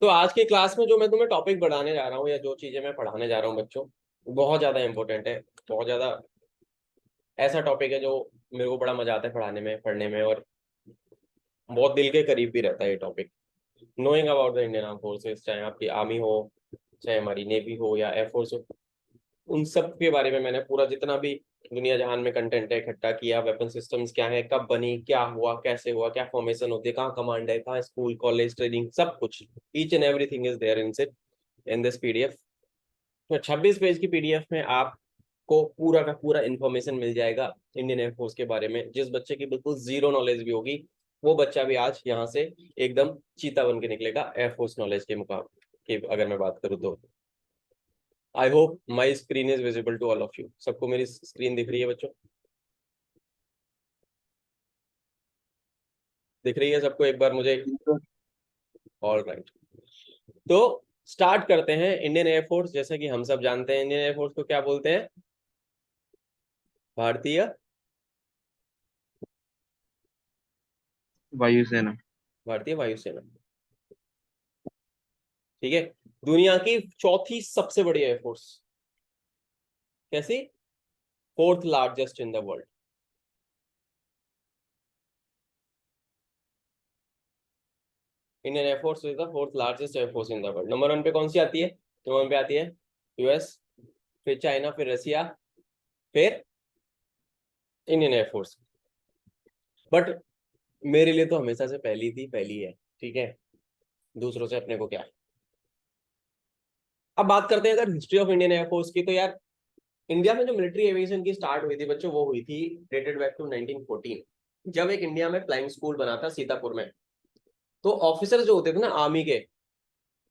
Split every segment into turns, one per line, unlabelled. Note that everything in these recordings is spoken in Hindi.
तो आज की क्लास में जो मैं तुम्हें टॉपिक बढ़ाने जा रहा हूँ या जो चीजें मैं पढ़ाने जा रहा हूँ बच्चों, बहुत ज्यादा इंपॉर्टेंट है। बहुत ज्यादा ऐसा टॉपिक है जो मेरे को बड़ा मजा आता है पढ़ाने में, पढ़ने में, और बहुत दिल के करीब भी रहता है ये topic. Knowing about the Indian arm forces, चाहे आपकी आर्मी हो, चाहे हमारी नेवी हो या एयरफोर्स हो, उन सब के बारे में मैंने पूरा जितना भी दुनिया जहान में कंटेंट है इकट्ठा किया। वेपन सिस्टम्स क्या है, कब बनी, क्या हुआ, कैसे हुआ, क्या फॉर्मेशन होती है, कहाँ कमांड है, कहाँ स्कूल कॉलेज ट्रेनिंग, सब कुछ, each and everything is there in this PDF. तो 26 पेज की पीडीएफ में आपको पूरा का पूरा इंफॉर्मेशन मिल जाएगा इंडियन एयरफोर्स के बारे में। जिस बच्चे की बिल्कुल जीरो नॉलेज भी होगी, वो बच्चा भी आज यहाँ से एकदम चीता बन के निकलेगा एयरफोर्स नॉलेज के मुकाबले की अगर मैं बात करूँ तो। I hope my screen is visible to all of you. सबको मेरी स्क्रीन दिख रही है बच्चों? दिख रही है सबको? एक बार मुझे ऑल राइट। तो स्टार्ट करते हैं। इंडियन एयरफोर्स, जैसे कि हम सब जानते हैं, इंडियन एयरफोर्स को क्या बोलते हैं? भारतीय
वायुसेना।
भारतीय वायुसेना। ठीक है। दुनिया की चौथी सबसे बड़ी एयरफोर्स। कैसी? Fourth largest in the world. Indian air force is the fourth largest air force in the world. Number one पे कौन सी आती है? नंबर वन पे आती है यूएस, फिर चाइना, फिर रसिया, फिर इंडियन एयरफोर्स। बट मेरे लिए तो हमेशा से पहली थी, पहली है। ठीक है, दूसरों से अपने को क्या है। अब बात करते हैं अगर हिस्ट्री ऑफ इंडियन एयरफोर्स की, तो यार इंडिया में जो मिलिट्री एविएशन की स्टार्ट हुई थी बच्चों, वो हुई थी डेटेड बैक टू 1914, जब एक इंडिया में फ्लाइंग स्कूल बना था सीतापुर में। तो ऑफिसर जो होते थे ना आर्मी के,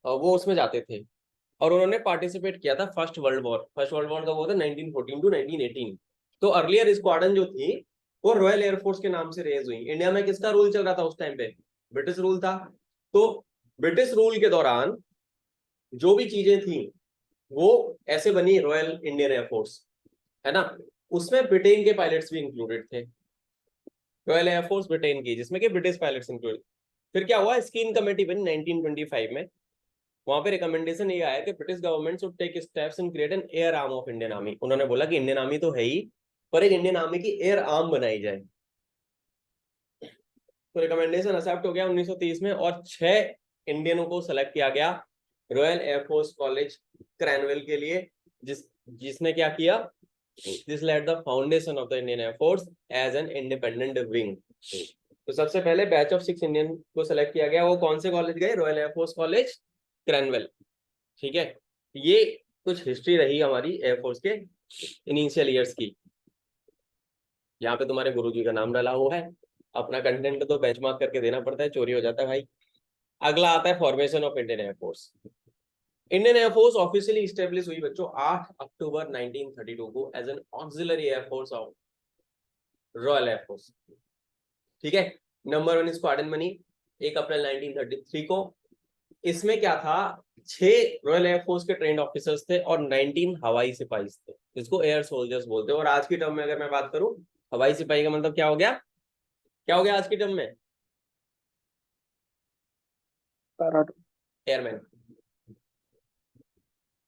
वो उसमें जाते थे, और उन्होंने पार्टिसिपेट किया था first world war. First world war का वो था 1914 टू 1918। तो अर्लियर स्क्वाड्रन जो थी वो रॉयल एयरफोर्स के नाम से रेज हुई। इंडिया में किसका रूल चल रहा था उस टाइम पे? ब्रिटिश रूल था। तो ब्रिटिश रूल के दौरान जो भी चीजें थी वो ऐसे बनी रॉयल इंडियन एयरफोर्स, है ना। उसमें ब्रिटेन के पायलट्स भी इंक्लूडेड थे। रॉयल एयरफोर्स ब्रिटेन की, जिसमें कि ब्रिटिश पायलट्स इंक्लूडेड। फिर क्या हुआ, स्कीन कमेटी बनी 1925 में। वहां पे रिकमेंडेशन ये आया कि British government should take steps in create an air arm of Indian army. उन्होंने बोला कि इंडियन आर्मी तो है ही, पर एक इंडियन आर्मी की एयर आर्म बनाई जाए। तो रिकमेंडेशन एक्सेप्ट हो गया 1930 में, और 6 इंडियनों को सेलेक्ट किया गया रॉयल एयरफोर्स कॉलेज क्रैनवेल के लिए, जिसने क्या किया, this led the foundation of the Indian Air Force as an independent wing. तो सबसे पहले बैच ऑफ 6 इंडियन को सेलेक्ट किया गया। वो कौन से कॉलेज गए? Royal Air Force College Cranwell. ठीक है। ये कुछ हिस्ट्री रही हमारी एयरफोर्स के इनिशियल ईयर्स की। यहाँ पे तुम्हारे गुरुजी का नाम डाला हुआ है। अपना कंटेंट तो बेंचमार्क करके देना पड़ता है, चोरी हो जाता है भाई। अगला आता है formation of Indian Air Force. Indian Air Force officially establish हुई बच्चों 8 अक्टूबर 1932 को as an auxiliary Air Force of Royal Air Force. ठीक है। नंबर वन स्क्वाड्रन बनी 1 अप्रैल 1933 को। इसमें क्या था, 6 रॉयल एयरफोर्स के ट्रेंड ऑफिसर्स थे और 19 हवाई सिपाही थे, जिसको एयर सोल्जर्स बोलते हैं। और आज की टर्म में अगर मैं बात करूं, हवाई सिपाही का मतलब क्या हो गया? क्या हो गया आज की टर्म में?
पैराडो।
एयरमैन।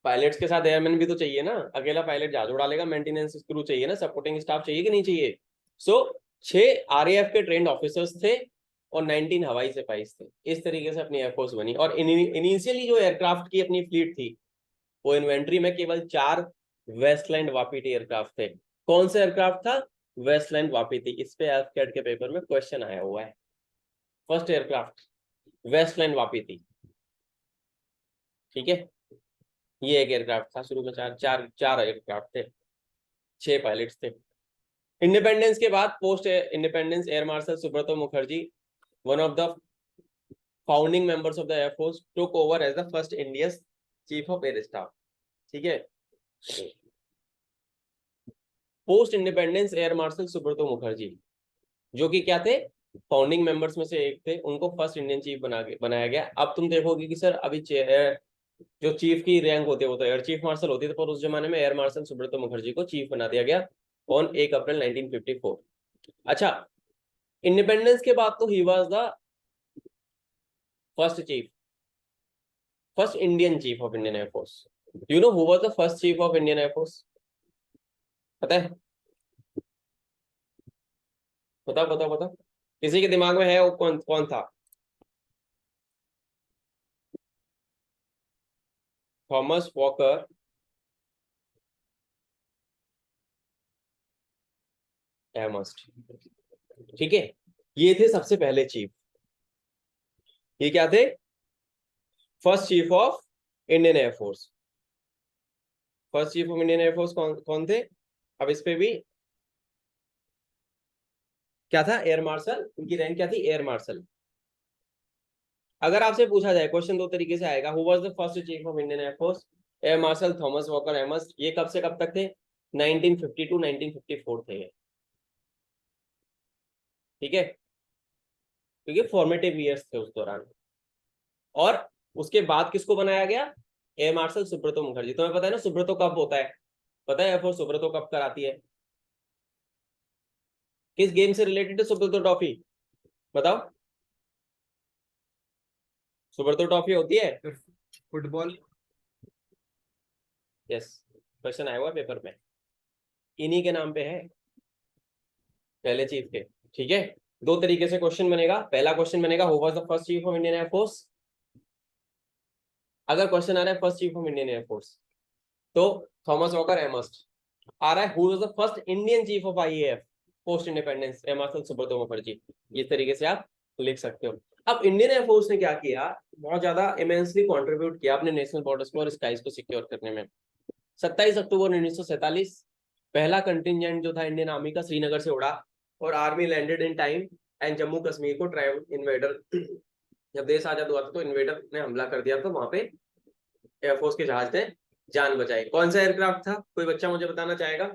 पायलट्स के साथ एयरमैन भी तो चाहिए ना, अकेला पायलट जहाज उड़ा लेगा? मेंटेनेंस क्रू चाहिए ना, सपोर्टिंग स्टाफ चाहिए कि नहीं चाहिए? सो 6 आरएएफ के ट्रेंड ऑफिसर्स थे और 19 हवाई सिपाही थे। इस तरीके से अपनी एयरफोर्स बनी। और इनिशियली जो एयरक्राफ्ट की अपनी फ्लीट थी, वो इन्वेंट्री में केवल 4 वेस्टलैंड वापीटी एयरक्राफ्ट थे। कौन सा एयरक्राफ्ट था? वेस्टलैंड वापीटी। इस पे एफकेट के पेपर में क्वेश्चन आया हुआ है। First aircraft Westland Wapiti. ठीक है। ये एक एयरक्राफ्ट था। शुरू में चार चार चार एयरक्राफ्ट थे, 6 पायलट्स थे। इंडिपेंडेंस के बाद, post independence, air marshal Subroto Mukherjee, one of the founding members of the Air Force, took over as the first Indian chief of air staff. ठीक है। Post independence air marshal Subroto Mukherjee, जो कि क्या थे, फाउंडिंग मेंबर्स में से एक थे, उनको फर्स्ट इंडियन चीफ बनाया गया। अब तुम देखोगे कि सर अभी जो चीफ की रैंक होती है वो तो एयर चीफ मार्शल होती है, पर उस जमाने में एयर मार्शल सुब्रतो मुखर्जी को चीफ बना दिया गया ऑन 1 अप्रैल 1954। अच्छा, इंडिपेंडेंस के बाद तो he was the first chief, first Indian chief of Indian air force, you know who was the first chief of Indian air force? पता है? बताओ बताओ बताओ, किसी के दिमाग में है वो कौन कौन था? थॉमस वॉकर एमस्ट, ठीक है, ये थे सबसे पहले चीफ। ये क्या थे? First chief of Indian air force. First chief of Indian air force कौन कौन थे? अब इस पे भी क्या था? एयर मार्शल, उनकी रैंक क्या थी? Air marshal. अगर आपसे पूछा जाए, क्वेश्चन दो तरीके से आएगा, who was the first chief of Indian Air Force? Air marshal Thomas Walker एमस। ये कब से कब तक थे? 1952 1954 थे ये, ठीक है, क्योंकि फॉर्मेटिव ईयर्स थे उस दौरान। और उसके बाद किसको बनाया गया? Air marshal Subroto Mukherjee. तुम्हें पता है ना सुब्रतो कब होता है? पता है एयरफोर्स सुब्रतो कब कराती है? किस गेम से रिलेटेड है सुब्रतो ट्रॉफी? बताओ। सुब्रतो ट्रॉफी होती है
फुटबॉल।
यस, क्वेश्चन आया हुआ पेपर में, इन्हीं के नाम पे है, पहले चीफ के, ठीक है। दो तरीके से क्वेश्चन बनेगा। पहला क्वेश्चन बनेगा who was the first chief of Indian Air Force. अगर क्वेश्चन आ रहा है first chief of Indian Air Force, तो थॉमस वॉकर एमस्ट। आ रहा है who was the first Indian chief of IAF post independence, air marshal Subroto Mukherjee. इस तरीके से आप लिख सकते हो। अब इंडियन एयरफोर्स ने क्या किया? बहुत ज्यादा इमेंसली कंट्रीब्यूट किया अपने नेशनल बॉर्डर्स को और स्काईज को सिक्योर करने में। 27 अक्टूबर 1947 पहला कंटिजेंट जो था इंडियन आर्मी का श्रीनगर से उड़ा, और army landed in time and Jammu Kashmir को ट्राइब इन्वेडर, जब देश आजाद हुआ था तो इन्वेडर ने हमला कर दिया था, वहां पे एयरफोर्स के जहाज ने जान बचाई। कौन सा एयरक्राफ्ट था? कोई बच्चा मुझे बताना चाहेगा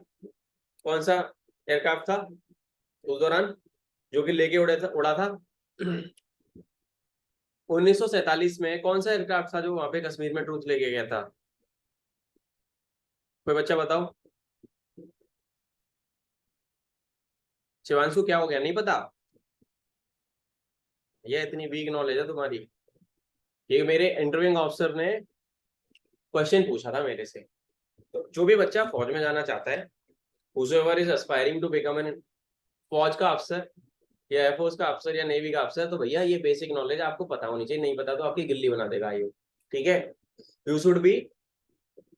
कौन सा एयरक्राफ्ट था उस दौरान जो कि लेके उड़ा था 1947 में? कौन सा एयरक्राफ्ट था जो वहां पे कश्मीर में ट्रूथ लेके गया था? कोई बच्चा बताओ। शिवांशु क्या हो गया, नहीं पता? ये इतनी वीक नॉलेज है तुम्हारी। ये मेरे इंटरव्यूइंग ऑफिसर ने क्वेश्चन पूछा था मेरे से। तो जो भी बच्चा फौज में जाना चाहता है, whosoever is aspiring to become an फौज का अफसर या एयरफोर्स का अफसर या नेवी का अफसर, तो भैया ये बेसिक नॉलेज आपको पता होनी चाहिए। नहीं पता तो आपकी गिल्ली बना देगा आयु, ठीक है। You should be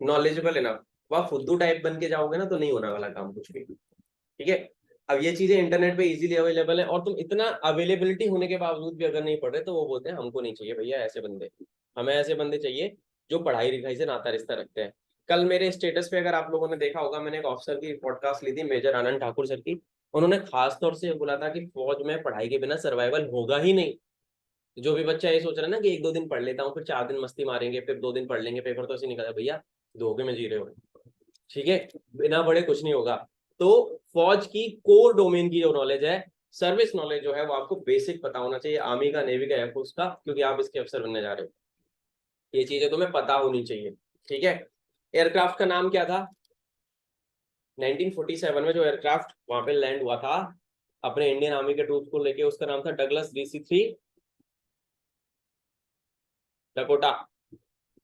knowledgeable enough. वह फुद्दू टाइप बन के जाओगे ना तो नहीं होने वाला काम कुछ भी, ठीक है। अब ये चीजें इंटरनेट पे इजीली अवेलेबल है, और तुम इतना अवेलेबिलिटी होने के बावजूद भी अगर नहीं पढ़ रहे तो वो बोलते हैं हमको नहीं चाहिए भैया ऐसे बंदे, हमें ऐसे बंदे चाहिए जो पढ़ाई लिखाई से नाता रिश्ता रखते हैं। कल मेरे स्टेटस पे अगर आप लोगों ने देखा होगा, मैंने एक ऑफिसर की पॉडकास्ट ली थी, मेजर आनंद ठाकुर सर की। उन्होंने खास तौर से बोला था कि फौज में पढ़ाई के बिना सर्वाइवल होगा ही नहीं। जो भी बच्चा ये सोच रहा है ना कि एक दो दिन पढ़ लेता हूँ फिर 4 दिन मस्ती मारेंगे फिर 2 दिन पढ़ लेंगे पेपर तो ऐसे निकला, भैया धोखे में जी रहे हो, ठीक है। बिना पढ़े कुछ नहीं होगा। तो फौज की कोर डोमेन की जो नॉलेज है, सर्विस नॉलेज जो है, वो आपको बेसिक पता होना चाहिए, आर्मी का, नेवी का, एयरफोर्स का, क्योंकि आप इसके अफसर बनने जा रहे हो। ये चीजें तुम्हें पता होनी चाहिए, ठीक है। एयरक्राफ्ट का नाम क्या था? 1947 में जो एयरक्राफ्ट वहां पे लैंड हुआ था अपने इंडियन आर्मी के ट्रूप्स को लेके, उसका नाम था डगलस DC-3 डकोटा,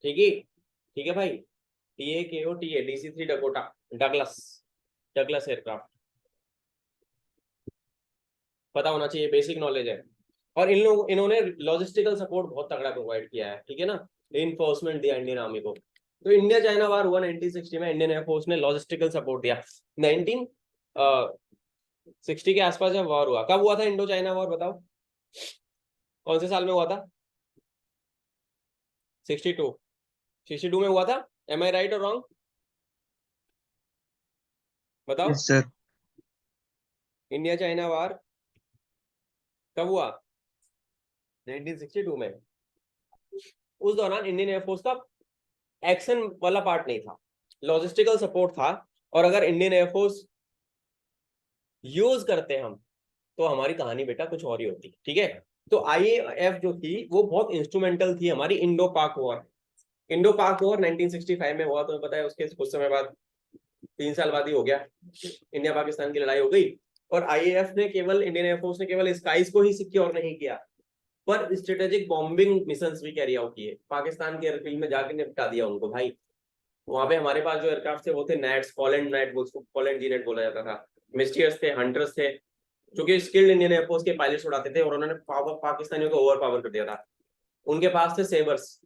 ठीक है, ठीक है भाई। TAKOTA DC-3 Dakota, Douglas, Douglas aircraft पता होना चाहिए, बेसिक नॉलेज है। और इन्होंने लॉजिस्टिकल सपोर्ट बहुत तगड़ा प्रोवाइड किया है, ठीक है ना, इन्फोर्समेंट दिया इंडियन आर्मी को। तो इंडिया चाइना वार हुआ 1960 में, इंडियन एयरफोर्स ने लॉजिस्टिकल सपोर्ट दिया। 1960 के आसपास जब वॉर हुआ, कब हुआ था इंडो चाइना वॉर बताओ? कौन से साल में हुआ था? 62, 62 में हुआ था। एम आई राइट और रॉन्ग? बताओ।
Yes sir.
India China war कब हुआ? 1962 में। उस दौरान इंडियन एयरफोर्स का एक्शन वाला पार्ट नहीं था, लॉजिस्टिकल सपोर्ट था। और अगर इंडियन एयरफोर्स यूज करते हम तो हमारी कहानी बेटा कुछ और ही होती, ठीक है। तो IAF जो थी वो बहुत इंस्ट्रूमेंटल थी हमारी इंडो पाक वॉर। इंडो पाक वॉर 1965 में हुआ, तुम्हें पता है, उसके कुछ समय बाद 3 साल बाद ही हो गया, इंडिया पाकिस्तान की लड़ाई हो गई। और IAF ने केवल, इंडियन एयरफोर्स ने केवल स्काईज को ही सिक्योर नहीं किया, पर स्ट्रेटेजिक बॉम्बिंग मिशंस भी कैरी आउट किए, पाकिस्तान के एयरफील्ड में जाके निपटा दिया उनको भाई। वहां पे हमारे पास जो एयरक्राफ्ट थे वो थे नेट्स, पोलैंड नेट, उसको पोलैंड जी नेट बोला जाता था, मिस्टियर्स थे, हंटर्स थे, जो कि स्किल्ड इंडियन एयरफोर्स के पायलट्स उड़ाते थे, और उन्होंने पाकिस्तानियों को ओवर पावर कर दिया था। उनके पास थे सेबर्स,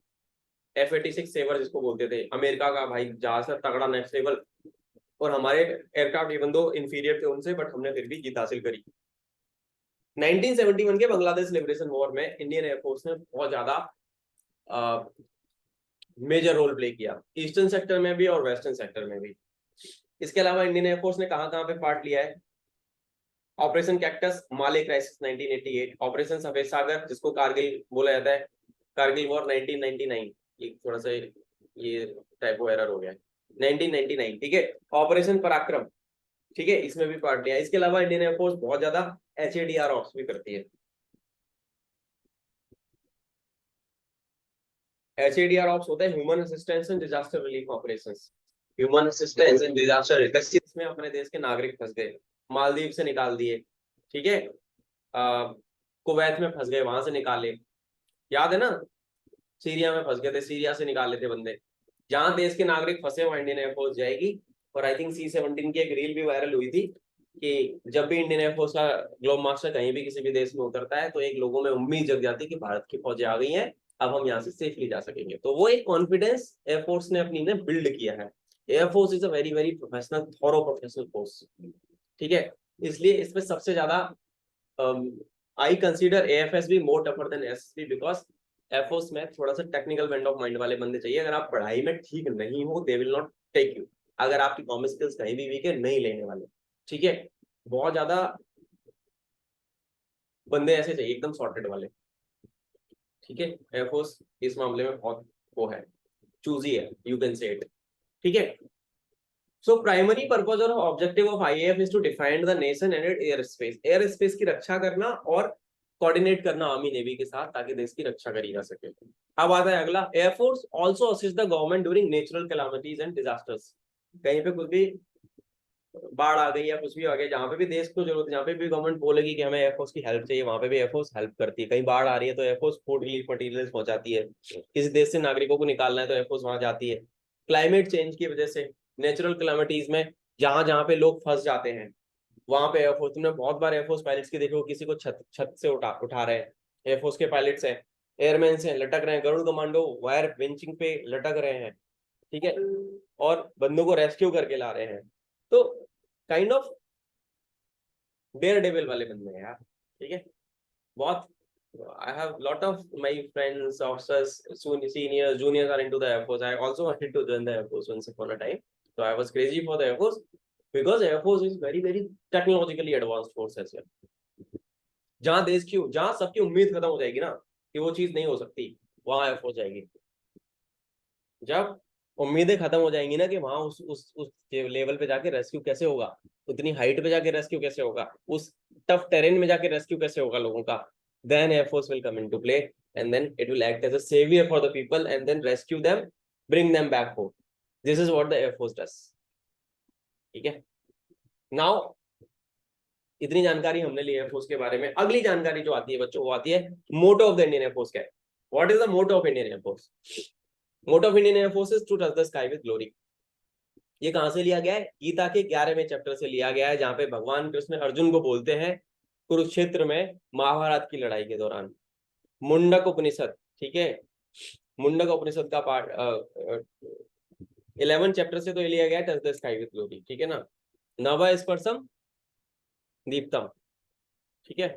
F-86 सेबर जिसको बोलते थे, अमेरिका का भाई जहाज से तगड़ा नेक्स्ट लेवल, और हमारे एयरक्राफ्ट इवन दो इंफीरियर थे उनसे, बट हमने फिर भी जीत हासिल करी। 1971 के बांग्लादेश लिबरेशन वॉर में इंडियन एयरफोर्स ने बहुत ज्यादा मेजर रोल प्ले किया, ईस्टर्न सेक्टर में भी और वेस्टर्न सेक्टर में भी। इसके अलावा इंडियन एयरफोर्स ने कहां कहां पे पार्ट लिया है? ऑपरेशन कैक्टस, माले क्राइसिस 1988, ऑपरेशन सफेद सागर जिसको कारगिल बोला जाता है, कारगिल वॉर 1999, ये थोड़ा सा ये टाइपो एरर हो गया है, 1999, ठीक है। ऑपरेशन पराक्रम, ठीक है, इसमें भी पार्ट लिया। इसके अलावा इंडियन एयरफोर्स बहुत ज्यादा HADR ऑप्स भी करती है। HADR ऑप्स होता है human assistance in disaster relief operations, human assistance in disaster relief. इसमें अपने देश के नागरिक फंस गए, मालदीव से निकाल दिए, ठीक है, कुवैत में फंस गए, वहां से निकाले, याद है ना, सीरिया में फंस गए थे, सीरिया से निकाल लेते बंदे। जहां देश के नागरिक फंसे वहां इंडियन एयरफोर्स जाएगी। और आई थिंक C-17 की एक रील भी वायरल हुई थी कि जब भी इंडियन एयरफोर्स का ग्लोब मास्टर कहीं भी किसी भी देश में उतरता है तो एक लोगों में उम्मीद जग जाती है कि भारत की फौजें आ गई हैं, अब हम यहाँ से सेफली जा सकेंगे। तो वो एक कॉन्फिडेंस एयरफोर्स ने अपनी ने बिल्ड किया है। Air force is a very very professional, thorough professional force, ठीक है। इसलिए इसमें सबसे ज्यादा I consider AFSB more tougher than SSB, because air force में थोड़ा सा टेक्निकल बेंड ऑफ माइंड वाले बंदे चाहिए। अगर आप पढ़ाई में ठीक नहीं हो, they will not take you. अगर आपकी कॉमन स्किल्स कहीं भी वीक है, नहीं लेने वाले, ठीक है। बहुत ज्यादा बंदे ऐसे चाहिए एकदम सॉर्टेड वाले, ठीक है। एयरफोर्स इस मामले में बहुत वो है, चूजी है, यू कैन से इट, ठीक है। सो प्राइमरी पर्पज और objective of IAF is to defined the nation and it air space, air space की रक्षा करना और कोऑर्डिनेट करना आर्मी नेवी के साथ, ताकि देश की रक्षा करी जा सके। अब आता है अगला, air force also assist the government during natural calamities and disasters. कहीं पे कुछ भी बाढ़ आ गई या कुछ भी आ गया, जहां पे भी देश को जरूरत है, जहां पे भी गवर्नमेंट बोलेगी कि हमें एयरफोर्स की हेल्प चाहिए, वहां पे भी एयरफोर्स हेल्प करती है। कहीं बाढ़ आ रही है तो एयरफोर्स फूड रिलीफ मटेरियल्स पहुंचाती है, किसी देश से नागरिकों को निकालना है तो एयरफोर्स वहां जाती है। क्लाइमेट चेंज की वजह से नेचुरल कैलामिटीज में जहां जहां पे लोग फंस जाते हैं, वहां पे एयरफोर्स, तुमने बहुत बार एयरफोर्स पायलट्स की देखो, किसी को छत छत से उठा रहे हैं, एयरफोर्स के पायलट्स हैं, एयरमैन हैं, लटक रहे हैं, गरुड़ कमांडो वायर बेंचिंग पे लटक रहे हैं, ठीक है, और बंदों को रेस्क्यू करके ला रहे हैं। तो काइंड ऑफ डेयर डेविल वाले बंदे हैं यार, ठीक है। बहुत I have lot of my friends, officers, seniors, juniors are into the Air Force. I also wanted to join the Air Force once upon a time. So I was crazy for the Air Force because Air Force is very very technologically advanced force as well. जहाँ देश की, जहाँ सबकी उम्मीद खत्म हो जाएगी ना कि वो चीज नहीं हो सकती, वहां Air Force जाएगी। जब उम्मीदें खत्म हो जाएंगी ना कि वहां उस लेवल पे जाके रेस्क्यू कैसे होगा, उतनी हाइट पे जाके रेस्क्यू कैसे होगा, उस टफ टेरेन में जाके रेस्क्यू कैसे होगा लोगों का, then Air Force will come into play and then it will act as a savior for the people and then rescue them, bring them back home. This is what the Air Force does, ठीक है। Now इतनी जानकारी हमने ली एयरफोर्स के बारे में। अगली जानकारी जो आती है बच्चों, वो आती है motto of the Indian Air Force क्या है। What is the motto of Indian Air Force? Motto of Indian air force is to touch the sky with glory. ये कहां से लिया गया है? गीता के 11वें चैप्टर से लिया गया है, जहां पे भगवान कृष्ण अर्जुन को बोलते हैं कुरुक्षेत्र में महाभारत की लड़ाई के दौरान, मुंडक उपनिषद, ठीक है। मुंडक उपनिषद का पार्ट 11 चैप्टर से तो ये लिया गया touch the sky with glory, ठीक है ना। नभ स्पर्शम दीप्तम, ठीक है।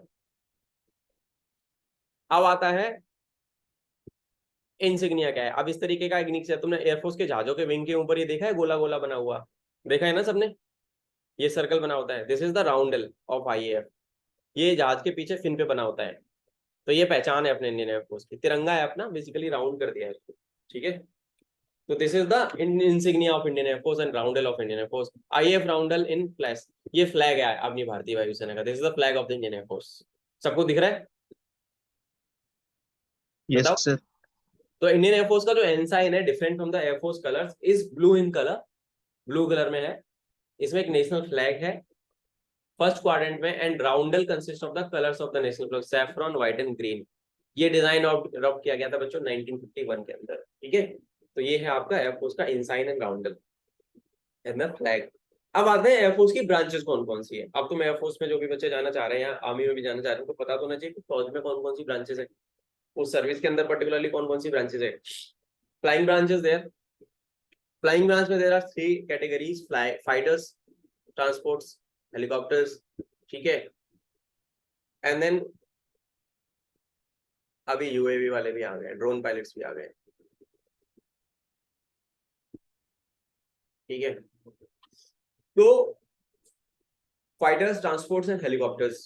अब आता है इंसिग्निया क्या है। अब इस तरीके का इग्निक्स है, तुमने एयरफोर्स के जहाजों के विंग के ऊपर ये देखा है, गोला गोला बना हुआ, देखा है ना सबने, ये सर्कल बना होता है, this is the roundel of IAF। ये जहाज के पीछे फिन पे बना होता है। तो ये पहचान है अपने इंडियन एयरफोर्स की, तिरंगा है अपना, बेसिकली राउंड कर दिया है इसको, ठीक है। तो this is the insignia of Indian air force and roundel of Indian air force. IAF roundel in flash, ये फ्लैग है अपनी भारतीय वायुसेना का, this is the flag of the Indian air force. सबको दिख रहा है?
यस
बताओ।
सर।
तो इंडियन एयरफोर्स का जो एनसाइन है, different from the air force colours, is blue in colour, blue colour में है। इसमें एक नेशनल फ्लैग है फर्स्ट क्वाड्रेंट में, and roundel consist of the colours of the national flag, saffron, white and green. ये डिजाइन अडॉप्ट किया गया था बच्चों 1951 के अंदर, ठीक है। तो ये है आपका एयरफोर्स का इंसाइन एंड राउंडल एंड द फ्लैग। अब आते हैं एयरफोर्स की ब्रांचेस कौन कौन सी है। अब तो एयरफोर्स में जो भी बच्चे जाना चाह रहे हैं या आर्मी में भी जाना चाह रहे हैं तो पता तो होना चाहिए कि फौज में कौन कौन सी ब्रांचेस है, उस सर्विस के अंदर पर्टिकुलरली कौन कौन सी ब्रांचेस है। Flying branches there, flying branch में there are 3 categories, fly fighters, transports, helicopters, ठीक है। एंड देन अभी यूएवी वाले भी आ गए, ड्रोन पायलट्स भी आ गए, ठीक है। तो fighters, transports and helicopters,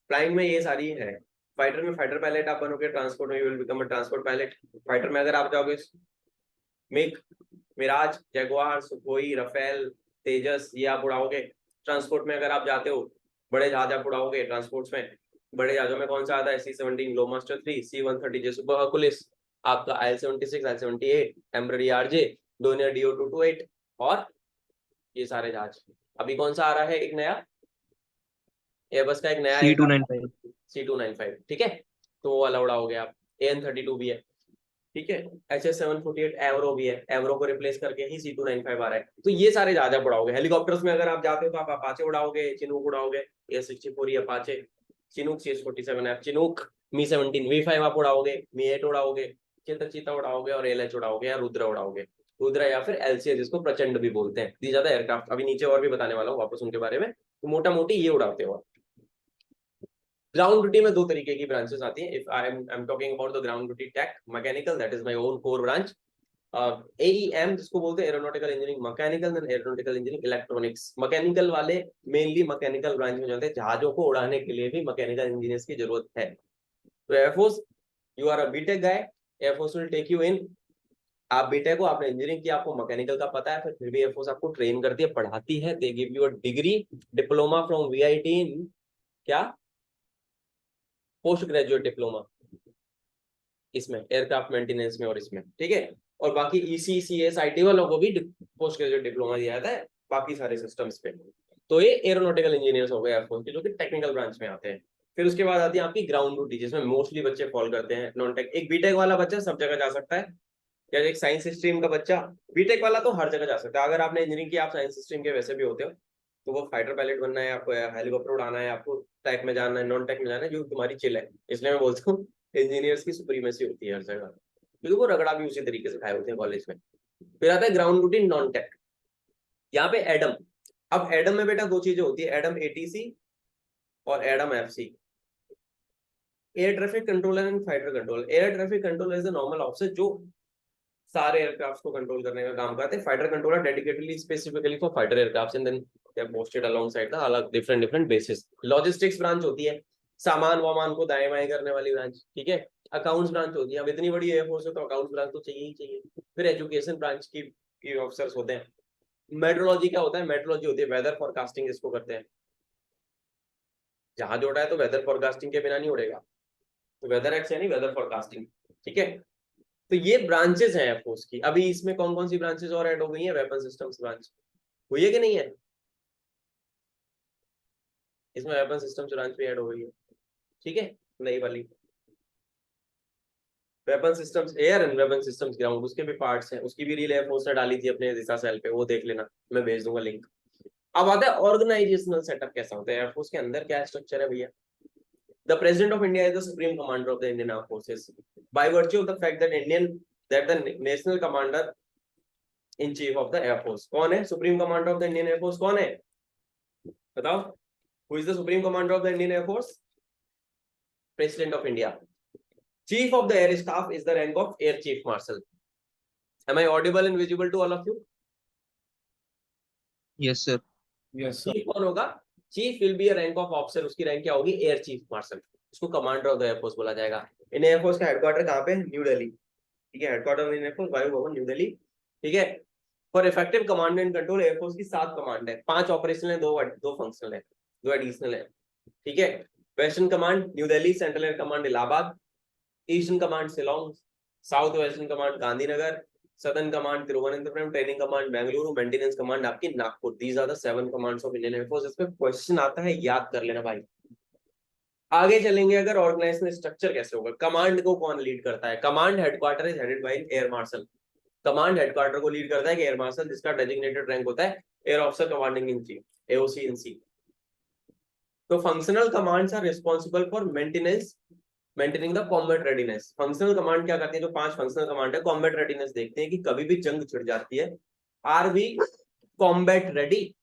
flying में ये सारी है। फाइटर में फाइटर पायलट आप बनोगे, ट्रांसपोर्ट में you will become a transport pilot. Fighter में अगर आप जाओगे MiG, Mirage, Jaguar, Sukhoi, Rafale, Tejas, ये आप उड़ाओगे। ट्रांसपोर्ट में अगर आप जाते हो, बड़े जहाज आप उड़ाओगे ट्रांसपोर्ट्स में। बड़े जहाजों में कौन सा आता है, C-17 ग्लोमास्टर 3, C-130 जे सुपर हर्कुलिस, आपका IL-76, IL-78, एम्ब्ररी RJ, Donear DO-228 और ये सारे जहाज। अभी कौन सा आ रहा है एक नया, एयरबस का एक नया
C295।
C-295, ठीक है। तो वो वाला उड़ाओगे आप। AN-32 भी है, ठीक है। HS-748 एवरो भी है, एवरो को रिप्लेस करके ही C-295 आ रहा है। तो ये सारे जहाज आप उड़ाओगे। हेलीकॉप्टर्स में अगर आप जाते हो तो आप अपाचे उड़ाओगे, चिनूक उड़ाओगे, A-64 Apache, Chinook CS-47F Chinook, Mi-17 V5 आप उड़ाओगे, Mi-8 उड़ाओगे, चीता उड़ाओगे और ALH उड़ाओगे या रुद्र उड़ाओगे। रुद्र या फिर LCA जिसको प्रचंड भी बोलते हैं। दी ज्यादा एयरक्राफ्ट अभी नीचे और भी बताने वाला हूँ वापस उनके बारे में। तो मोटा मोटी ये उड़ाते हो। ग्राउंड ड्यूटी में 2 तरीके की ब्रांचेस आती हैं। If I am talking about the ground duty tech mechanical, that is my own core branch. AEM जिसको बोलते हैं aeronautical engineering mechanical, then aeronautical engineering electronics. Mechanical वाले मेनली मैकेनिकल ब्रांच में जाते हैं, जहाजों को उड़ाने के लिए भी मैकेनिकल इंजीनियर्स की जरूरत है। तो air force, you are a BTech guy, air force will take you in. आप बीटेक हो, आपने इंजीनियरिंग किया, आपको मैकेनिकल का पता है, फिर भी एयरफोर्स आपको ट्रेन करती है, पढ़ाती है। They give you a degree, diploma from VIT इन क्या, पोस्ट ग्रेजुएट डिप्लोमा, इसमें एयरक्राफ्ट मेंटेनेंस में और इसमें, ठीक है। और बाकी ECCS IT वालों को भी पोस्ट ग्रेजुएट डिप्लोमा दिया जाता है बाकी सारे सिस्टम्स पे। तो ये एरोनॉटिकल इंजीनियर्स हो गए एयरफोर्स के, जो कि टेक्निकल ब्रांच में आते हैं। फिर उसके बाद आती है आपकी ग्राउंड ड्यूटी, जिसमें मोस्टली बच्चे फॉल करते हैं नॉन टेक। एक बीटेक वाला बच्चा सब जगह जा सकता है, या एक साइंस स्ट्रीम का बच्चा। बीटेक वाला तो हर जगह जा सकता है। अगर आपने इंजीनियरिंग की, आप साइंस स्ट्रीम के वैसे भी होते हो, तो वो फाइटर पायलट बनना है आपको, हेलीकॉप्टर उड़ाना है आपको, टेक में जाना है, नॉन टेक में जाना है, जो तुम्हारी चिल है। इसलिए मैं बोलता हूँ इंजीनियर्स की सुप्रीमेसी होती है हर जगह, क्योंकि वो रगड़ा भी उसी तरीके से खाए होते हैं कॉलेज में। फिर आता है ग्राउंड रूटीन नॉन टेक, यहाँ पे एडम। अब एडम में बेटा 2 चीजें होती है, एडम ATC और Adam FC। Air traffic controller and fighter control. Air traffic controller is the normal officer जो सारे एयरक्राफ्ट को कंट्रोल करने का काम करते हैं। Fighter controller dedicatedly specifically for fighter aircraft and then they are posted alongside the अलग different different bases. Logistics branch होती है, सामान वामान को दाएं बाएं करने वाली ब्रांच, ठीक है। अकाउंट्स ब्रांच होती है, अब इतनी बड़ी एयरफोर्स है तो अकाउंट्स ब्रांच तो चाहिए ही चाहिए। फिर एजुकेशन ब्रांच की ऑफिसर्स होते हैं। मेट्रोलॉजी क्या होता है, मेट्रोलॉजी होती है वेदर फोरकास्टिंग जिसको करते हैं। जहाज उड़ा है तो वेदर फोरकास्टिंग के बिना नहीं उड़ेगा, तो वेदर एक्स यानी वेदर फोरकास्टिंग, ठीक है। तो ये ब्रांचेस हैं एयरफोर्स की। अभी इसमें कौन कौन सी ब्रांचेस और ऐड हो गई है, वेपन सिस्टम्स ब्रांच हुई है कि नहीं है, इसमें वेपन सिस्टम्स ब्रांच भी ऐड हो गई है, ठीक है, नई वाली। Weapon systems air and weapon systems ground, उसके भी पार्ट्स हैं, उसकी भी रील एयरफोर्स ने डाली थी अपने दिशा सेल पे, वो देख लेना, मैं भेज दूंगा लिंक। अब आता है ऑर्गेनाइजेशनल सेटअप कैसा होता है एयरफोर्स के अंदर, क्या स्ट्रक्चर है भैया। The president of India is the supreme commander of the Indian arm forces by virtue of the fact that the national commander in chief of the air force. कौन है supreme commander of the Indian air force, कौन है बताओ। Who is the supreme commander of the Indian air force, president of India. Chief of the air staff is the rank of air chief martial. Am I audible and visible to all of you?
Yes sir.
Yes sir.
Chief कौन होगा, chief will be a rank of officer, उसकी रैंक क्या होगी, एयर चीफ मार्शल। उसको कमांडर ऑफ द एयरफोर्स बोला जाएगा। इन एयरफोर्स का हेडक्वार्टर कहाँ पे, न्यू दिल्ली, ठीक है। हेडक्वार्टर ऑफ एयरफोर्स वायु भवन न्यू दिल्ली, ठीक है। For effective command and control air force की 7 कमांड है, 5 ऑपरेशनल है, 2 फंक्शनल है, 2 एडिशनल है, ठीक है। Western command new Delhi, central air command Allahabad, eastern command Shillong, south western command Gandhinagar, southern command Thiruvananthapuram, training command Bengaluru, maintenance command आपकी Nagpur. These are the 7 commands of Indian air force. इस पे क्वेश्चन आता है, याद कर लेना भाई। आगे चलेंगे अगर ऑर्गेनाइजेशनल स्ट्रक्चर कैसे होगा, कमांड को कौन लीड करता है, command headquarter is headed by air marshal. Command headquarter को लीड करता है कि एयर मार्शल, जिसका डेजिग्नेटेड रैंक होता है air officer commanding in chief, AOC in C. तो functional commands are responsible for maintaining the combat readiness. Functional command क्या करती है, जो 5 फंक्शनल कमांड है, कॉम्बैट रेडीनेस देखते हैं कि कभी भी जंग छिड़ जाती है, आर वी कॉम्बैट रेडी,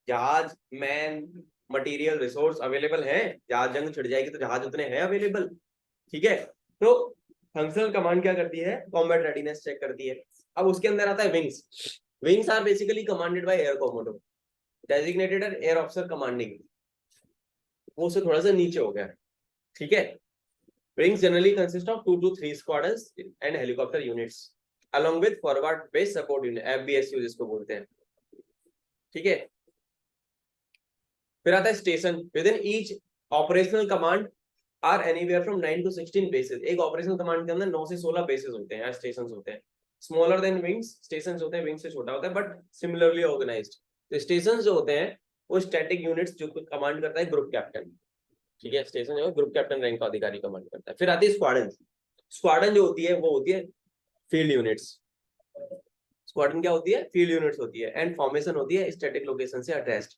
जहाज, मैन, मटेरियल, रिसोर्स अवेलेबल है, जहाज जंग छिड़ जाएगी तो जहाज उतने हैं अवेलेबल, ठीक है। तो फंक्शनल कमांड क्या करती है, कॉम्बैट रेडीनेस चेक करती है। अब उसके अंदर आता है wings. Wings are basically commanded by air commodore, designated air officer commanding, वो उससे थोड़ा सा नीचे हो गया, ठीक है। Wings generally consist of 2 to 3 squadrons and helicopter units along with forward base support unit, FBSU जिसको बोलते हैं, ठीक है। फिर आता है station. Within each operational command are anywhere from 9 to 16 bases. एक ऑपरेशनल कमांड के अंदर 9 से 16 बेसेस होते हैं, स्टेशंस होते हैं। स्मॉलर देन विंग्स, स्टेशंस होते हैं विंग से छोटा होता है बट सिमिलरली ऑर्गेनाइज्ड। तो स्टेशंस जो होते हैं वो स्टैटिक यूनिट्स जो कमांड करता है ग्रुप कैप्टन, ठीक है। स्टेशन जो है ग्रुप कैप्टन रैंक का अधिकारी कमांड करता है। फिर आती है स्क्वाड्रन। स्क्वाड्रन जो होती है वो होती है फील्ड यूनिट्स। स्क्वाड्रन क्या होती है, फील्ड यूनिट्स होती है। एंड फॉर्मेशन होती है स्टैटिक लोकेशन से अटैच्ड।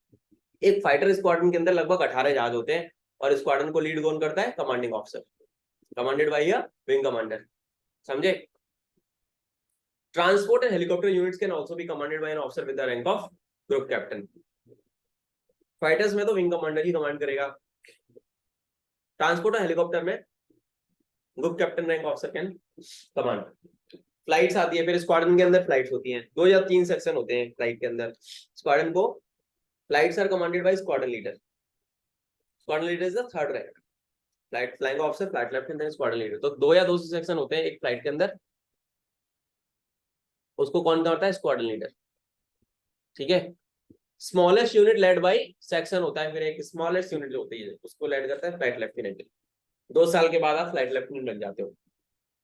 एक फाइटर स्क्वाड्रन के अंदर लगभग 18 जहाज होते हैं और स्क्वाड्रन को लीड कौन करता है, commanding officer, commanded by a wing commander, समझे। Transport and helicopter units can also be commanded by an officer with the rank of group captain. Fighters में तो विंग कमांडर ही कमांड करेगा। ट्रांसपोर्ट और हेलीकॉप्टर में group captain rank officer can command. Flights आती है, फिर स्क्वाड्रन के अंदर फ्लाइट्स होती हैं, 2 या 3 सेक्शन होते हैं फ्लाइट के अंदर। स्क्वाड्रन को flights are commanded by squadron leader. Squadron leader is the third rank. Flight flying officer, flight lieutenant, squadron leader. तो 2 या 2 सेक्शन होते हैं एक फ्लाइट के अंदर, उसको कौन करता है, स्क्वाड्रन लीडर, ठीक है। Smallest unit led by section होता है, फिर एक स्मॉलेस्ट यूनिट जो होती है उसको लेड करता है फ्लाइट लेफ्टिनेंट। 2 साल के बाद आप फ्लाइट लेफ्टिनेंट लग जाते हो,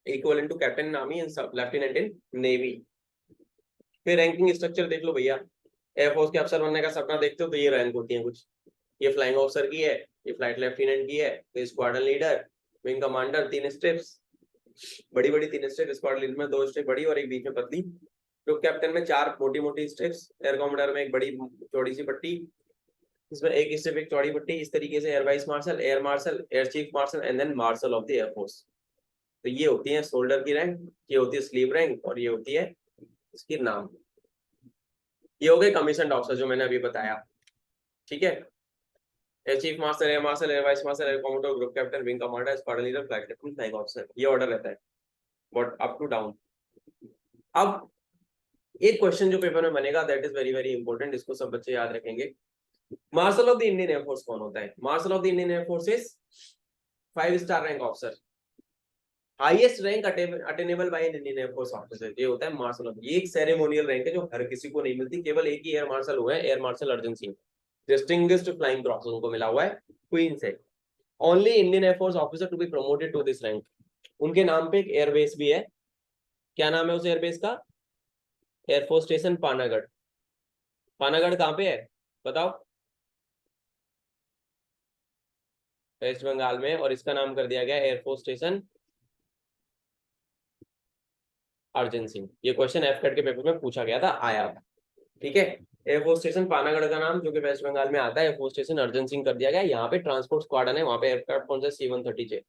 equivalent to captain in army and lieutenant in navy. फिर रैंकिंग स्ट्रक्चर देख लो भैया, एयरफोर्स के अफसर बनने का सपना देखते हो तो ये रैंक होती है कुछ। ये फ्लाइंग ऑफिसर की है, ये फ्लाइट लेफ्टिनेंट की है, तो squadron leader, wing commander, 3 steps, बड़ी बड़ी 3 स्टेप, स्क्वाड्रन लीडर में 2 स्टेप बड़ी और एक बीच में पतली, ग्रुप कैप्टन में 4 मोटी मोटी स्टेप्स, एयर कमांडर में एक बड़ी चौड़ी सी पट्टी, इसमें एक स्टेप एक चौड़ी पट्टी। इस तरीके से air vice marshal, air chief marshal and then marshal of the air force. तो ये होती है शोल्डर की रैंक, ये होती है स्लीव रैंक और ये होती है इसकी नाम। ये हो गए कमीशन ऑफिसर जो मैंने अभी बताया, ठीक है। Air chief martial, air marshal, air vice marshal, air commander, group captain, wing commander, squadron leader, flight captain, flying officer, ये ऑर्डर रहता है बट अप टू डाउन। अब एक क्वेश्चन जो पेपर में बनेगा that is very very important, इसको सब बच्चे याद रखेंगे। Marshal of the Indian air force कौन होता है, marshal of the Indian air force is 5 star rank officer, highest rank attainable by an Indian air force officer. ये होता है मार्शल ऑफ, ये एक सेरेमोनियल रैंक है जो हर किसी को नहीं मिलती, केवल एक ही एयर मार्शल हुआ है, air marshal Arjan Singh, distinguished flying cross उनको मिला हुआ है क्वीन से। Only Indian air force officer to be promoted to this rank. उनके नाम पे एक एयरबेस भी है, क्या नाम है उस एयरबेस का, एयरफोर्स स्टेशन पानागढ़। पानागढ़ कहाँ पे है बताओ, वेस्ट बंगाल में, और इसका नाम कर दिया गया एयरफोर्स स्टेशन अर्जन सिंह। ये क्वेश्चन एफ कैट के पेपर में पूछा गया था, आया था, ठीक है। एयरफोर्स स्टेशन पानागढ़ का नाम जो कि वेस्ट बंगाल में आता है, एयरफोर्स स्टेशन अर्जन सिंह कर दिया गया। यहाँ पे ट्रांसपोर्ट स्क्वाड्रन है, वहाँ पे एयरक्राफ्ट कौन सा, C-130J,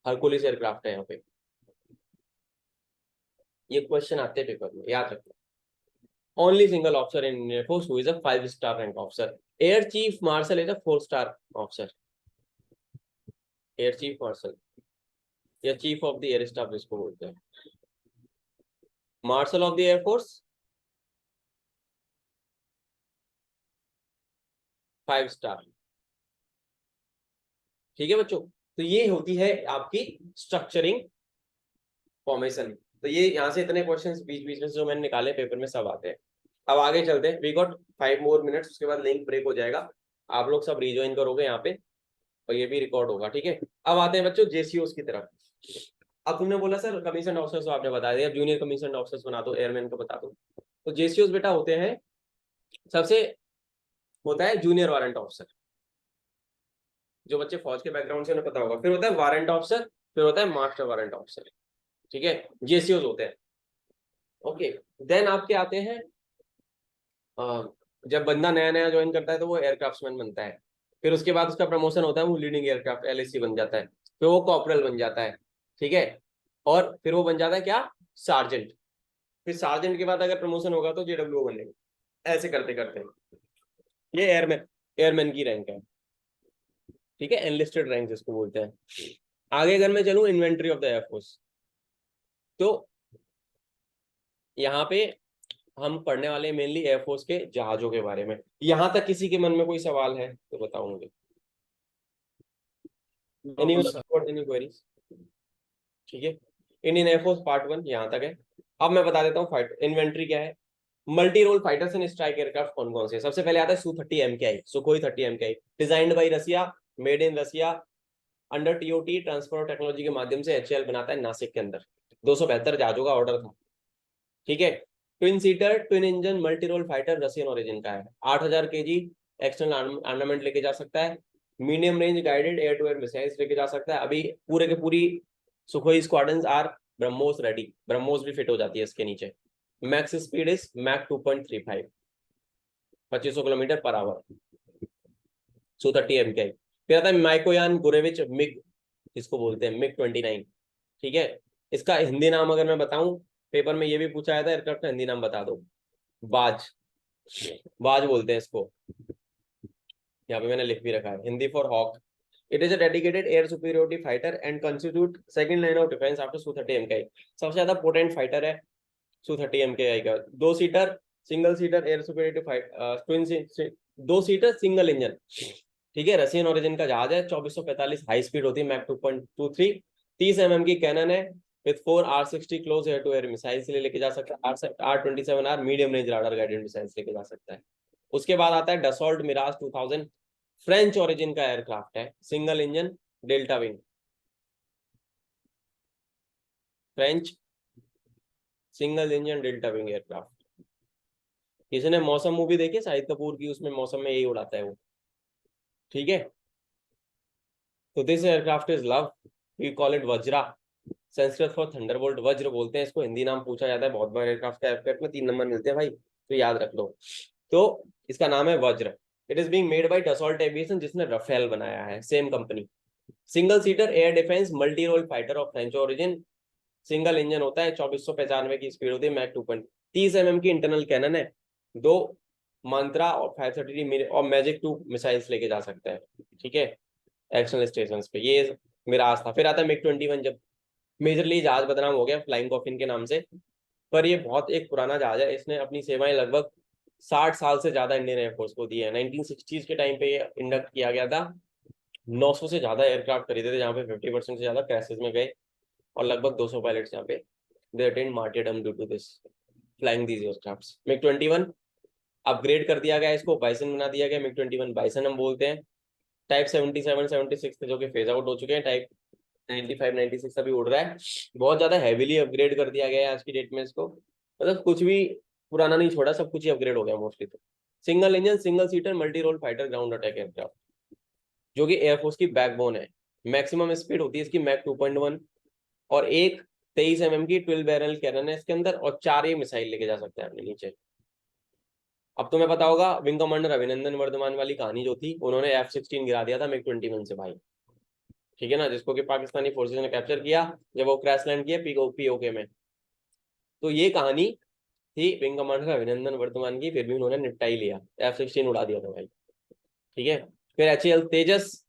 हरकुलिस एयरक्राफ्ट है यहाँ पे। ये क्वेश्चन आते हैं पेपर में, याद रखना। Only single officer in air force who is a 5 star rank officer. Air chief marshal is a 4 star officer. Air chief marshal या chief of the air staff जिसको बोलते हैं। Marshal of the air force 5 star, ठीक है बच्चों। तो ये होती है आपकी स्ट्रक्चरिंग फॉर्मेशन। तो ये यहाँ से इतने क्वेश्चंस बीच बीच में जो मैंने निकाले पेपर में सब आते हैं। अब आगे चलते हैं, वी गॉट 5 मोर मिनट्स, उसके बाद लिंक ब्रेक हो जाएगा, आप लोग सब रिज्वाइन करोगे यहाँ पे और ये भी रिकॉर्ड होगा, ठीक है। अब आते हैं बच्चों जेसीओस की तरफ। अब तुमने बोला सर कमीशन ऑफिसर्स तो आपने बता दिया, अब जूनियर कमीशन ऑफिसर्स बना दो, एयरमैन को बता दो। तो जेसीओस बेटा होते हैं, सबसे होता है जूनियर वारंट ऑफिसर। जो बच्चे फौज के बैकग्राउंड से उन्हें पता होगा। फिर होता है वारंट ऑफिसर, फिर होता है मास्टर वारंट ऑफिसर, ठीक है, जेसीओज होते हैं। ओके, देन आपके आते हैं जब बंदा नया नया ज्वाइन करता है तो वो एयरक्राफ्ट्समैन बनता है। फिर उसके बाद उसका प्रमोशन होता है, वो लीडिंग एयरक्राफ्ट एलएसी बन जाता है, फिर वो कॉर्पोरल बन जाता है, ठीक है, और फिर वो बन जाता है क्या, सार्जेंट। फिर सार्जेंट के बाद अगर प्रमोशन होगा तो जेडब्ल्यू बनेगा। ऐसे करते करते ये एयरमैन, एयरमैन की रैंक है, ठीक है, एनलिस्टेड रैंक जिसको बोलते हैं। आगे अगर मैं चलूं इन्वेंट्री ऑफ द एयरफोर्स, तो यहाँ पे हम पढ़ने वाले मेनली एयरफोर्स के जहाजों के बारे में। यहां तक किसी के मन में कोई सवाल है तो बताओ मुझे। Any queries? ठीक है, इंडियन एयरफोर्स पार्ट 1 यहाँ तक है। अब मैं बता देता हूँ फाइट इन्वेंट्री क्या है। Multi role fighters and strike aircraft कौन कौन से? सबसे पहले आता है Su-30 MKI, Sukhoi 30 MKI, designed by Russia, made in Russia, under TOT transfer technology के माध्यम से एचएएल बनाता है नासिक के अंदर। 272 जहाजों का ऑर्डर था, ठीक है। Twin seater twin engine multi role fighter Russian origin का है, 8000 kg एक्सटर्नल आर्मामेंट लेके जा सकता है, medium range guided air to air missiles लेके जा सकता है। अभी पूरे के पूरी Sukhoi squadrons are BrahMos ready, BrahMos भी फिट हो जाती है इसके नीचे। Max speed is mach 2.35, 2500 kilometre per hour, Su-30 MKI। फिर आता है माइकोयान गुरेविच मिग, इसको बोलते हैं मिग 29, ठीक है। इसका हिंदी नाम अगर मैं बताऊं, पेपर में ये भी पूछा जाता है एयरक्राफ्ट का हिंदी नाम बता दो। बाज, बाज बोलते हैं इसको, यहाँ पे मैंने लिख भी रखा है, Hindi for hawk. It is a dedicated air superiority fighter and constitute second line of defence after Su-30 MKI। सबसे ज्यादा पोटेंट फाइटर है Su-30 MKI का। 2 seater single seater air superiority fight, 2 seater single engine, ठीक है, रशियन ओरिजिन का जहाज है। 2445 हाई स्पीड होती है, मैक 2.23, 30 mm की कैनन है, with 4 R60 close air to air missiles लेके जा सकता है, R27R medium range radar guided missiles लेके जा सकता है। उसके बाद आता है डसॉल्ट मिराज 2000, फ्रेंच ओरिजिन का एयरक्राफ्ट है, single engine delta wing, French single engine delta wing aircraft. किसी ने मौसम मूवी देखी शाहिद कपूर की, उसमें मौसम में यही उड़ाता है वो, ठीक है। तो this aircraft is love, we call it Vajra, Sanskrit for thunderbolt, Vajra बोलते हैं इसको, हिंदी नाम पूछा जाता है बहुत बार एयरक्राफ्ट का, एयरक्राफ्ट में 3 नंबर मिलते हैं भाई, तो याद रख लो। तो इसका नाम है Vajra. It is being made by Dassault aviation, जिसने रफेल बनाया है, same company. Single seater air defence multi role fighter of French origin, single engine होता है, 2495 की स्पीड होती है, मैक 2.30 mm की इंटरनल कैनन है, 2 मंत्रा और 530 और मैजिक 2 मिसाइल्स लेके जा सकता है, ठीक है, एक्सटर्नल स्टेशन पे। ये मिराज था। फिर आता है MiG-21, जब मेजरली जहाज बदनाम हो गया फ्लाइंग कॉफिन के नाम से, पर ये बहुत एक पुराना जहाज है, इसने अपनी सेवाएं लगभग 60 साल से ज्यादा इंडियन एयरफोर्स को दी है। 1960s के टाइम पे ये इंडक्ट किया गया था, 900 से ज्यादा एयरक्राफ्ट खरीदे थे, जहाँ पे 50% से ज्यादा क्रैशेस में गए, और लगभग 200 पायलट्स यहाँ पे they attend martyrdom due to this flying these aircrafts. MiG-21 upgrade कर दिया गया, इसको बाइसन बना दिया गया, MiG-21 बाइसन हम बोलते हैं। टाइप 77 76 थे जो कि फेज आउट हो चुके हैं, टाइप 95 96 अभी उड़ रहा है। बहुत ज्यादा हैवीली अपग्रेड कर दिया गया है आज की डेट में इसको, मतलब कुछ भी पुराना नहीं छोड़ा, सब कुछ ही अपग्रेड हो गया मोस्टली। तो single engine single seater multi role fighter ground attack aircraft, जो कि एयरफोर्स की बैकबोन है। मैक्सिमम स्पीड होती है इसकी मैक 2.1, और एक 23 mm की 12 बैरल कैनन है इसके अंदर, और 4 ये मिसाइल लेके जा सकते हैं अपने नीचे। अब तुम्हें पता होगा विंग कमांडर अभिनंदन वर्धमान वाली कहानी जो थी, उन्होंने F-16 गिरा दिया था MiG-21 से भाई, ठीक है ना, जिसको कि पाकिस्तानी फोर्सेस ने कैप्चर किया जब वो क्रैश लैंड किया पीओके में। तो ये कहानी थी विंग कमांडर अभिनंदन वर्धमान की, फिर भी उन्होंने निपटा ही लिया, F-16 उड़ा दिया था भाई, ठीक है। फिर HAL Tejas,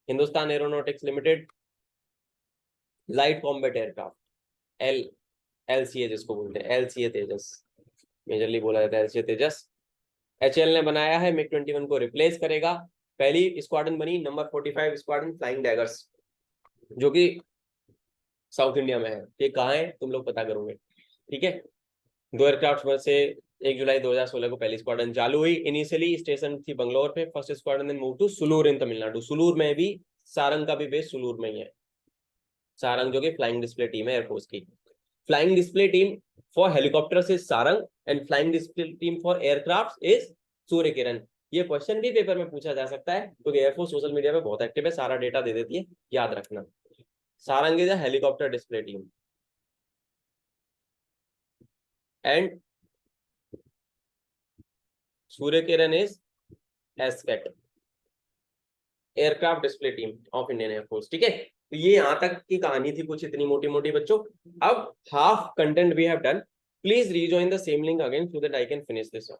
Hindustan aeronautics limited, light combat aircraft, L LCA जिसको बोलते हैं, LCA तेजस मेजरली बोला जाता है, LCA तेजस। HAL ने बनाया है, MiG-21 को रिप्लेस करेगा। पहली स्क्वाड्रन बनी नंबर 45 स्क्वाड्रन फ्लाइंग डैगर्स, जो कि साउथ इंडिया में है। ये कहाँ है तुम लोग पता करोगे, ठीक है। 2 एयरक्राफ्ट में से 1 जुलाई 2016 को पहली स्क्वाड्रन चालू हुई। इनिशियली स्टेशन थी बंगलोर पे, first squadron then move to Sulur in Tamil Nadu. Sulur में भी सारंग का भी बेस सुलूर में ही है। सारंग जो कि फ्लाइंग डिस्प्ले टीम है एयरफोर्स की। Flying display team for helicopter is Sarang, and flying display team for aircraft is Surya Kiran. ये क्वेश्चन भी पेपर में पूछा जा सकता है क्योंकि एयरफोर्स सोशल मीडिया पे बहुत एक्टिव है, सारा डेटा दे देती है, याद रखना। Sarang is a helicopter display team and Surya Kiran is एस्केट aircraft display team of Indian air force. ठीक है, तो ये यहां तक की कहानी थी कुछ इतनी मोटी मोटी बच्चों। अब half content we have done, please rejoin the same link again so that I can finish this.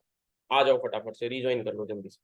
आ जाओ फटाफट से, रीजॉइन कर लो जल्दी से।